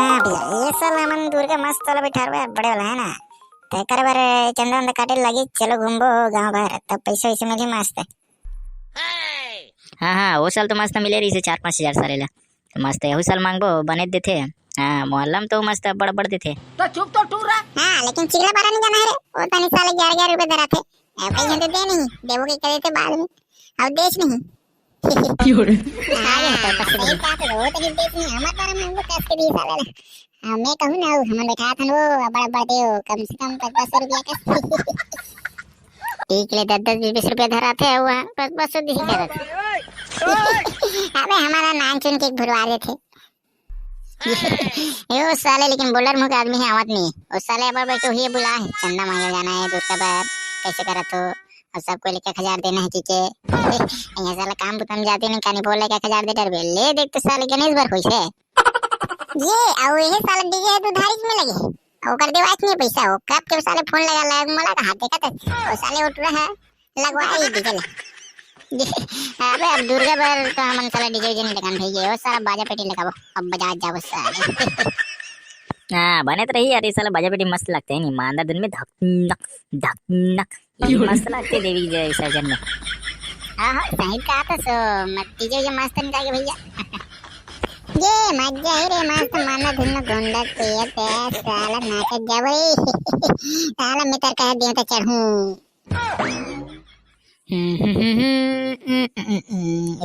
हाँ भैया ये साल हमन दुर्गा मस्त वाला बैठा हुआ है बड़े वाला है ना। तेकर बार चंदा वंदा काटे लगी चलो घूमबो गाँव भर तब पैसे वैसे मिले मस्त। हाँ हाँ वो साल तो मस्त मिले रही से 4-5 हजार सारे ला तो मस्त है। साल मांगबो बने देते। हाँ मोहल्ला में तो मस्त बड़ बड़ देते। तो चुप तो टूर रहा। हाँ लेकिन चिगला बारा नहीं जाना है रे। वो तनी साले 11-11 रुपए दरा थे। अब कहीं दे नहीं देवो के करे थे बाद में। अब देश नहीं। क्यों आगे तो पक्के नहीं पाते वो तनी देश नहीं हमारे बारे में वो कस के 20 साल है। मैं कहूँ ना हमन बैठा था वो बड़ा बड़ा दे कम से कम 500 रुपया का। ठीक ले 10-20 रुपया धरा थे वो 500 दी करा थे। अबे हमारा नाम चुन के भरवा रहे थे। ये साले लेकिन बोलर मुंह का आदमी है आवत नहीं। उस साले अब बैठो ही बुला है चंदा मांगे जाना है दूसरा बार कैसे करा तो और सबको लेके 1000 देना है ठीक है। यहाँ साला काम बुतम जाते नहीं कानी बोले क्या 1000 दे डर ले देख तो साले गणेश भर खुश है ये और ये साला डीजे है तो धारिज में लगे और कर दे वाच नहीं पैसा हो कब के साले फोन लगा मला का हाथ देखा था और साले उठ रहा है लगवाए डीजे अबे अब दुर्गा बार तो हमन साला डीजे नहीं लगान भैया वो साला बाजा पेटी लगाबो अब बजा जाओ साले। हाँ बने तो रही यार ये साला बाजा पेटी मस्त लगते हैं नहीं मांदा दिन में धक नक ये मस्त लगते देवी जय विसर्जन में। हाँ हाँ सही कहा था सो मत डीजे जो मस्त निकाल के भैया ये मजा है रे मस्त माना धुन गोंडा तेज तेज साला नाच जावे साला मैं तर कह दिया तो चढ़ूं।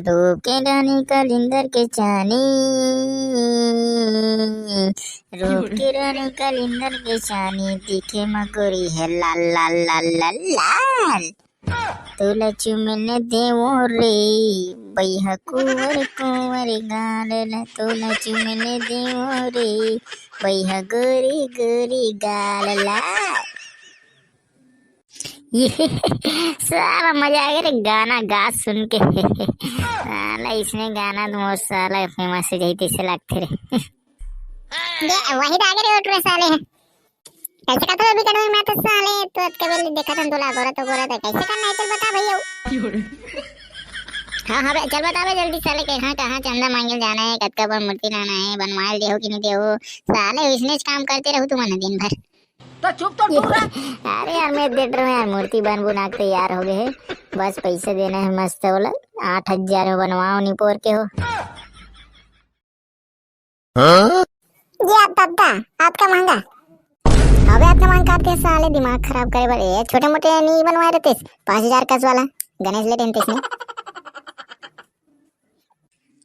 रूप के रानी कलिंदर के चानी रूप के रानी कलिंदर के चानी दिखे मकोरी है लाल लाल लाल लाल लाल तोला चुमने देवो रे बैहा कुंवर कुंवर गाल ला तोला चुमने देवो रे बैहा गोरी गोरी गाल ला। ये सारा मजा आ गया रे गाना गा सुन के। साला इसने गाना तो साला फेमस है जैसे से लगते रे। ये वही आगे रे उठ साले कैसे का तो अभी करो मैं तो साले तो कभी देखा था तोला गोरा तो गोरा था कैसे करना है चल बता भैया। हाँ हाँ चल बता बे जल्दी साले कहाँ चंदा मांगे जाना है कद का मूर्ति लाना है बनवाल देहो कि नहीं देहो साले इसने काम करते रहो तुम दिन भर तो चुप तो टूर रहा। अरे यार मैं देख रहा हूँ यार मूर्ति बन बुना के तैयार हो गए है बस पैसे देना है मस्त बोला 8000 में बनवाओ नहीं पोर के हो। ये आप दादा आपका महंगा अबे आपका मांग काटते साले दिमाग खराब करे बड़े छोटे मोटे नहीं बनवाए रहते 5000 का वाला गणेश ले देते इसने।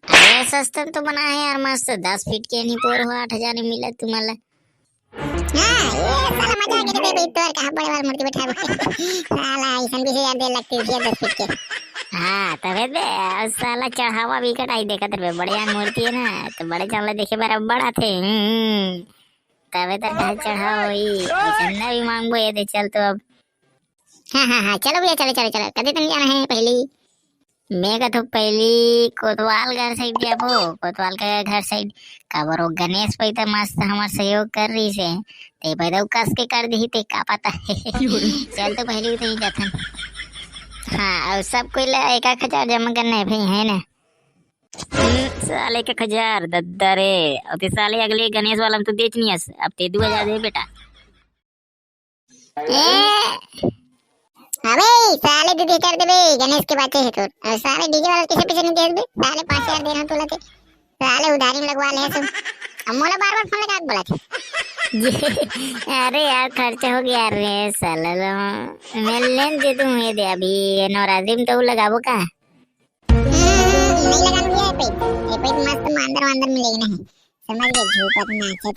अरे सस्ता तो बना है यार मस्त 10 फीट के नहीं पोर हो 8000 में मिला तुम्हारा। हाँ ये साला मजा आ गया रे भाई तोर कहां बड़े वाला मूर्ति बैठा हुआ साला ऐसा भी यार दे लगती है 10 फीट के। हाँ तबे दे साला चढ़ावा भी कटाई देखा तेरे बढ़िया मूर्ति है ना तो बड़े चल देखे बार बड़ा थे तबे तर कहा चढ़ाओ ही चंदा भी मांगबो ये दे चल तो अब। हाँ चलो भैया चलो कदे तक जाना है पहली मैं का तो पहली कोतवाल घर साइड जाबो कोतवाल का घर साइड काबरो गणेश पैदा मस्त हमार सहयोग कर रही से ते पैदा कस के कर दी ते का पता है। चल तो पहले तो ही जाथन। हाँ और सब कोई ला 1000 जमा करना है भाई है ना साले 1000 दद्दा रे अब ते साले अगले गणेश वाला में तो देच नहीं है अब ते 2000 दे बेटा। अबे साले दीदी कर दे बे गणेश के बच्चे है तो और साले डीजे वाला किसे पीछे नहीं दे दे साले 5000 देना तोला थे साले उधारी में लगवा ले सब अब मोला बार फोन लगा के बोला थे। अरे यार खर्चा हो गया रे साला मैं लेन दे दूं ये दे अभी नवरात्रि में तो लगाबो का नहीं लगा लिया है ये पे मस्त अंदर में लेना है समझ गए झूठा नाचत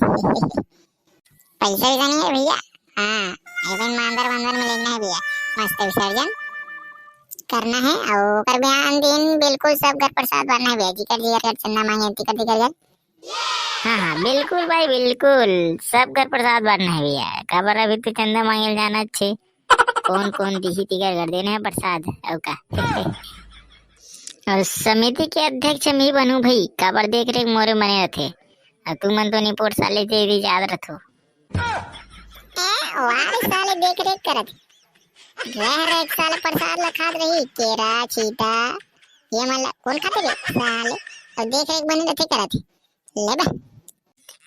पैसा भी नहीं है भैया। हाँ ये पे अंदर में लेना है भैया मस्त विसर्जन करना है और कर बयान दिन बिल्कुल सब घर प्रसाद बनना है भैया जी कर चंदा मांगे टिकट कर। हाँ बिल्कुल भाई बिल्कुल सब घर प्रसाद बनना है भैया खबर अभी तो चंदा मांगे जाना अच्छे कौन कौन दी टिकट कर देना है प्रसाद और का। और समिति के अध्यक्ष मैं बनू भाई खबर देख रेख मोरे मने रथे और तू मन तो निपोट साले तेरी याद रखो वारे साले देख रेख करत रह एक साल प्रसाद लखात रही केरा चीता ये मतलब कौन खाते रे साले और देख रेख बने रहते करत ले बा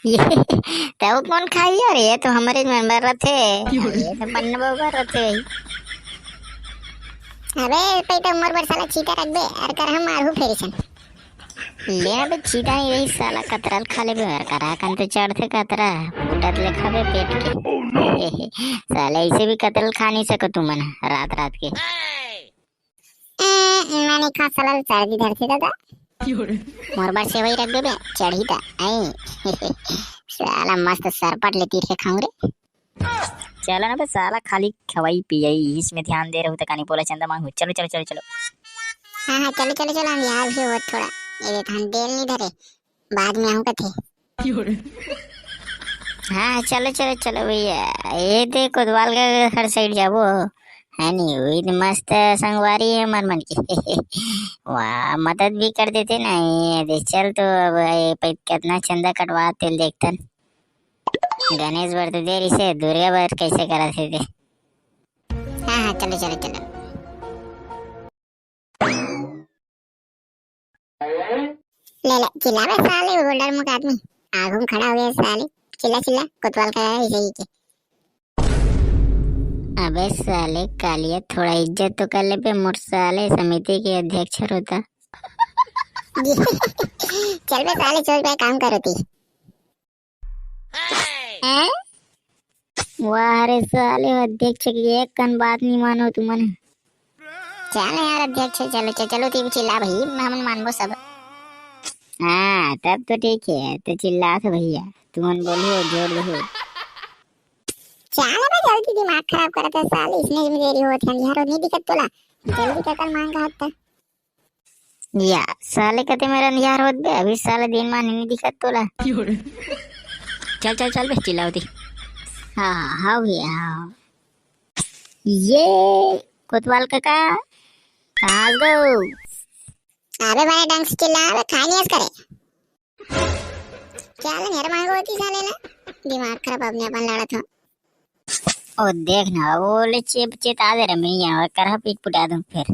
ये तो कौन खाई यार, ये तो हमारे मेंबर रथे, ये तो पन्ना बाबा रथे। अबे पे तो उम्र भर साला चीता रख बे और कर हम मारू फेरिसन। ले अबे चीता ही रही साला, कतरल खा ले बे यार, करा कन तो चढ़ते कतरा फुटत ले खाबे पेट के। साला इसे भी कतरल खा नहीं सको तुम मन रात रात के। मैंने खा साला सर्दी धरती दादा मोर बार सेवई रख बे चढ़ी था आई। साला मस्त सरपट ले तीर के खाऊं रे। चलो ना बे साला, खाली खवाई पियाई इसमें ध्यान दे रहे हो तो कानी बोला चंदा मांगू। चलो चलो चलो चलो। हाँ चलो चलो चलो, हम यहाँ भी हो थोड़ा ये थान देल नहीं धरे बाद में आऊँ कथे। हाँ चलो चलो चलो भैया, ये दे कोतवाल का हर साइड जाबो है नहीं, वही तो मस्त संगवारी है मन मन की। वाह मदद भी कर देते ना ये दे। चल तो अब ये कितना चंदा कटवा तेल देखतन। गणेश बर तो देर इसे दुर्गा बर कैसे करा थे दे। हाँ चलो चलो चलो। ले ले चिल्ला बे साले गोल्डर मुख आदमी आगू में खड़ा हो गया साले। चिल्ला चिल्ला कोतवाल का है सही के। अबे साले कालिया, थोड़ा इज्जत तो कर ले पे, मोर साले समिति के अध्यक्ष होता। चल बे साले चल बे काम करो ती। वाह रे साले अध्यक्ष की एक कन बात नहीं मानो तुमने। चल यार अध्यक्ष चलो चलो चलो ती चिल्ला भाई हम मानबो सब। हाँ तब तो ठीक है, तो चिल्ला तो भैया तुम बोलो जोर दो। चल बे जल्दी दिमाग खराब करा था साले, इसने में देरी होत है यार नहीं दिक्कत तोला जल्दी कर कर मांग हाथ था। या साले कते मेरा निहार होत बे, अभी साले दिन मान नहीं दिखत तोला। चल चल चल बे चिल्लाओ दी। हाँ हाँ भैया हाँ। ये कोतवाल काका कहाँ गो? अबे भाई ढंग से चिल्ला अबे खाई नहीं करे। चल यार मांगो होती साले ना दिमाग खराब अपने अपन लड़ा था। ओ देख ना वो ले चेप चेता दे रहा मैं यहाँ कर पीट पुटा दूं फिर।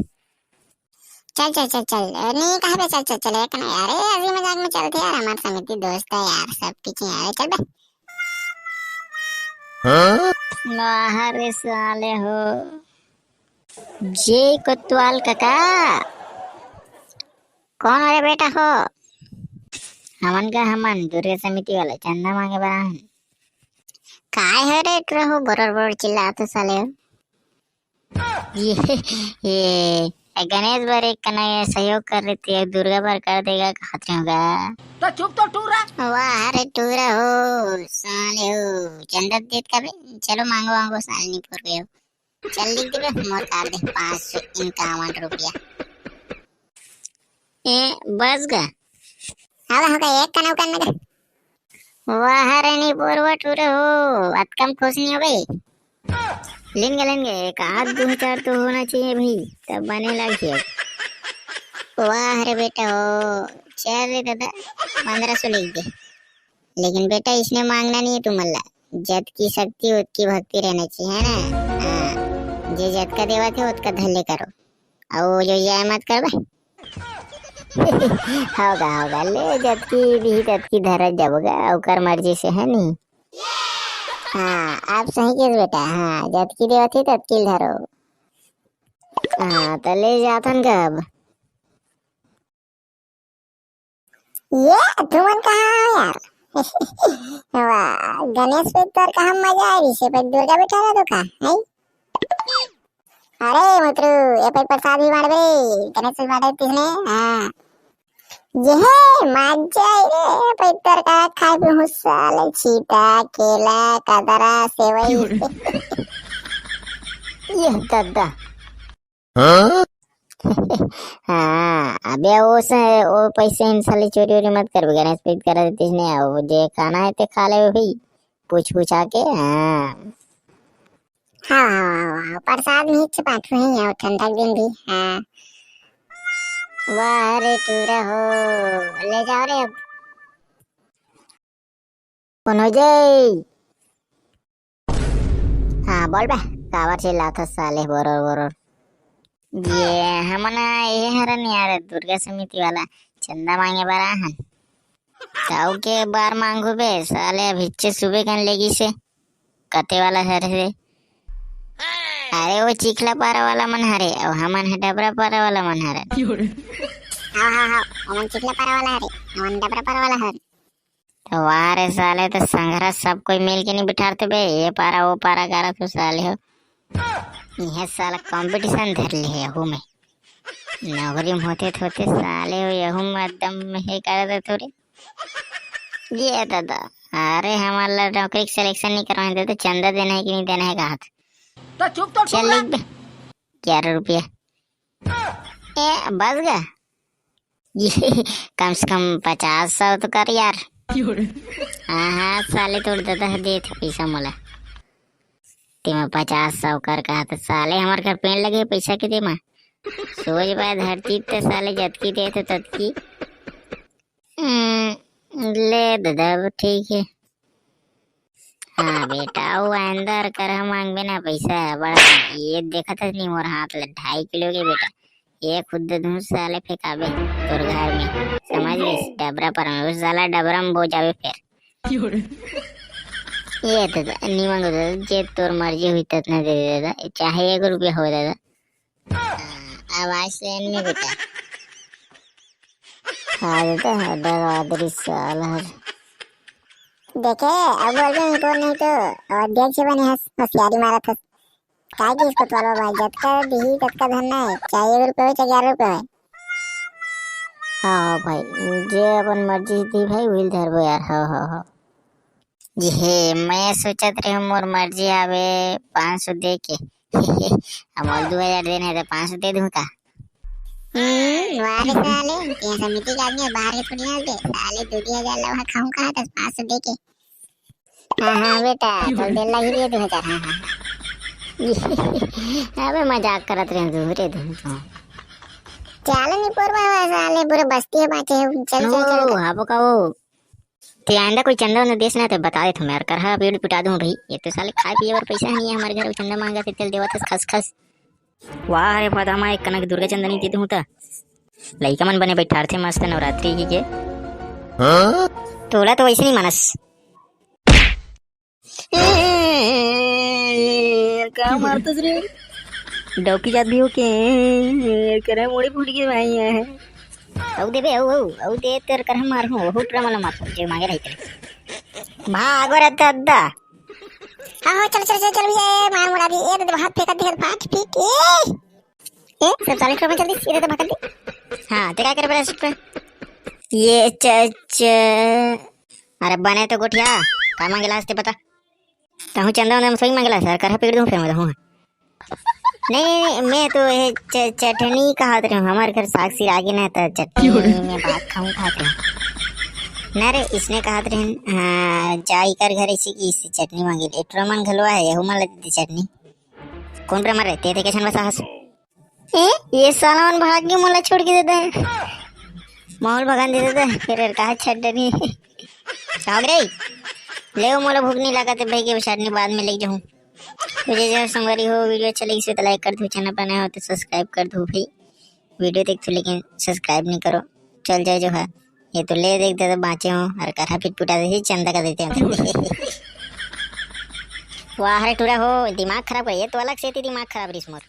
चल चल चल चल नहीं कहा बे चल चल चल एक ना यार अभी मजाक में चलते यार हमारे समिति दोस्त है यार सब पीछे यार चल बे। बाहर साले हो जय कोतवाल काका। कौन अरे बेटा हो? हमन का हमन दुर्गा समिति वाला चंदा मांगे बराहन। काय है रे रहो बरोबर बरोबर चिल्ला तो साले। ये गणेश बर एक कना सहयोग कर रही है, दुर्गा बर कर देगा खतरे होगा तो चुप तो टूरा। वाह रे टूरा हो साले हो चंदा देत का बे चलो मांगो मांगो साले नहीं पूर गए हो। चल लिख दे बे मोर कर दे 551 रुपया। ए बस गा हाँ होगा एक कना उकन में वाह रे नहीं बोरवा टूरे हो अत कम खुश नहीं हो गई। लेंगे एक आध 2000 तो होना चाहिए भाई, तब बने लगे। वाह रे बेटा हो चल रे दादा 1500 लिख दे। लेकिन बेटा इसने मांगना नहीं है तुम्हारा, जत की शक्ति उतकी भक्ति रहना चाहिए है ना। हाँ जे जत का देवा थे उसका धल्ले करो और जो ये मत कर बे। होगा ले जत की भी तत की धरत जाओगा ओकर मर्जी से है नहीं। हाँ आप सही कह बेटा। हाँ जत की देवा थी तत की धरो। हाँ तो ले जातन कब ये तुमन कहाँ हो यार? वाह गणेश पे तो कहाँ मजा आ रही से पर दुर्गा बैठा रहा तो कहाँ है? अरे मित्र ये पे प्रसाद भी बांट बे गणेश पे बांटे किसने? हाँ ये मजा रे पैतर का खाए भी साले चीता केला कदरा सेवई। ये दादा हाँ अबे वो पैसे इन साले चोरी वोरी मत कर, गणेश पे करा देती नहीं वो जे खाना है ते खा ले भाई पूछ आके। हाँ हाँ प्रसाद में ही पाठ ही है ठंडा दिन भी। हाँ वाह रे टूरा हो ले जाओ रे अब। कौन हो जाए? हाँ बोल बे कावर चिल्ला था साले बोरो ये हमना ये हरन यार दुर्गा समिति वाला चंदा मांगे बरा हन। ताऊ के बार मांगू बे साले भिच्चे सुबह कन लेगी से कते वाला हर से। अरे वो चिखला पारा वाला मन हरे और हमन है डबरा पारा वाला मन हरे। हाँ हाँ हाँ हमन चिखला पारा वाला हरे हमन डबरा पारा वाला हरे। तो वाह रे साले तो संघरा सब कोई मिल के नहीं बिठाते बे ये पारा वो पारा करा तो साले हो यह साला कंपटीशन धर ले है हूँ मैं नौकरी में होते होते साले हो यहूँ में एकदम हे कर दे थोड़े ये दादा। अरे हमारा नौकरी सिलेक्शन नहीं करवाए थे तो चंदा देना है कि नहीं देना है कहा था तो चल लिख दे 11 रुपया ए बस गया ये कम से कम 50-100 तो कर यार। हाँ हाँ साले तोड़ देता है दे पैसा मोला तेमा 50-100 कर कहा तो साले हमारे घर पेड़ लगे पैसा के दे माँ सोच पाए धरती ते साले जतकी दे थे ततकी ले दादा ठीक है। हाँ बेटा वो अंदर कर मांग बिना पैसा बड़ा ये देखा था नहीं मोर हाथ ले 2.5 किलो के बेटा ये खुद दूर साले फेंकाबे तोर घर में समझ गए डबरा पर में उस साला डबरा में बो जावे फिर ये दादा नहीं मांगो दादा जे तोर मर्जी हुई ततना दे दे दादा चाहे 1 रुपया हो दादा आवाज लेन में बेटा। हाँ दादा डरावरी साला देखे अब बोल रहे इनको नहीं तो अध्यक्ष बने होशियारी मारा था काय की इसको तोलो भाई जतका दिही ततका धन है चाहे 1 रुपया हो चाहे 11 रुपया है। हाँ भाई जे अपन मर्जी थी भाई वही धरबो यार। हाँ ये मैं सोचत रही मोर मर्जी आवे 500 दे के हम 2000 देने है तो 500 दे दूं का। वारे साले ये समिति का आदमी बाहर के थोड़ी ना दे साले 2000 लवा खाऊं कहा था 500 दे के। हाँ बेटा तो दे लगी दिए 2000। हाँ अबे मजाक करत रहे दूरे तुम तो चल नहीं परवा साले पूरे बस्ती है बाचे चल चल चल। हाँ का वो ते आंदा कोई चंदा न देश ना तो बता दे तुम यार कर हाँ पेड़ पिटा दूं भाई ये तो साले खाए पिए और पैसा नहीं है हमारे घर चंदा मांगा थे तेल देवा था खस खस। वाह रे पता मैं कनक दुर्गा चंदा नहीं देती हूँ ता लइका मन बने बैठा थे मस्त नवरात्रि की के तोला तो वैसे नहीं मानस क्या मारतस रे डौकी जात भी हो के करे मोड़ी फूट के भाई है औ दे बे औ दे तेर कर मार हूं हुट रमला मार जे मांगे रही भाग रहता अद्दा। हाँ चल चल चल चल ये मार मुड़ा दी ये तो हाथ फेंका दे फाट फीट ए सब साले ट्रक में चल दी ये तो भाग दे। हाँ ते क्या करे बड़ा पे ये च अरे बने तो गोठिया का मांगेला हस्ते पता कहूँ चंदा उन्हें सही मांगेला सर कर पेड़ दूं फिर मैं हूँ नहीं मैं तो चटनी कहा रही हूँ हमारे घर साग सिर आगे ना तो चटनी में भात खाऊं खाते हैं ना रे इसने कहा रहे हाँ जाई कर घर इसी की इससे चटनी मांगी एट्रोमन घलवा है यहू मान लेती चटनी कौन पर मरे ते कैसे बसा हंस ये साला मन भाग के मोला छोड़ के देता है माहौल भगान दे देता है फिर कहा चटनी भाग रे ले मोला भूख नहीं लगा तो भाई के चटनी बाद में ले जाऊँ तुझे जो संगवारी हो वीडियो अच्छा लगी तो लाइक कर दो चैनल पर नया हो तो सब्सक्राइब कर दो भाई वीडियो देख तो लेकिन सब्सक्राइब नहीं करो चल जाए जो है ये तो ले देख दे तो बाँचे हो और करा फिट पुटा दे चंदा कर देते हैं वाह टूरा हो दिमाग खराब है ये तो अलग से थी दिमाग खराब रिस मोर।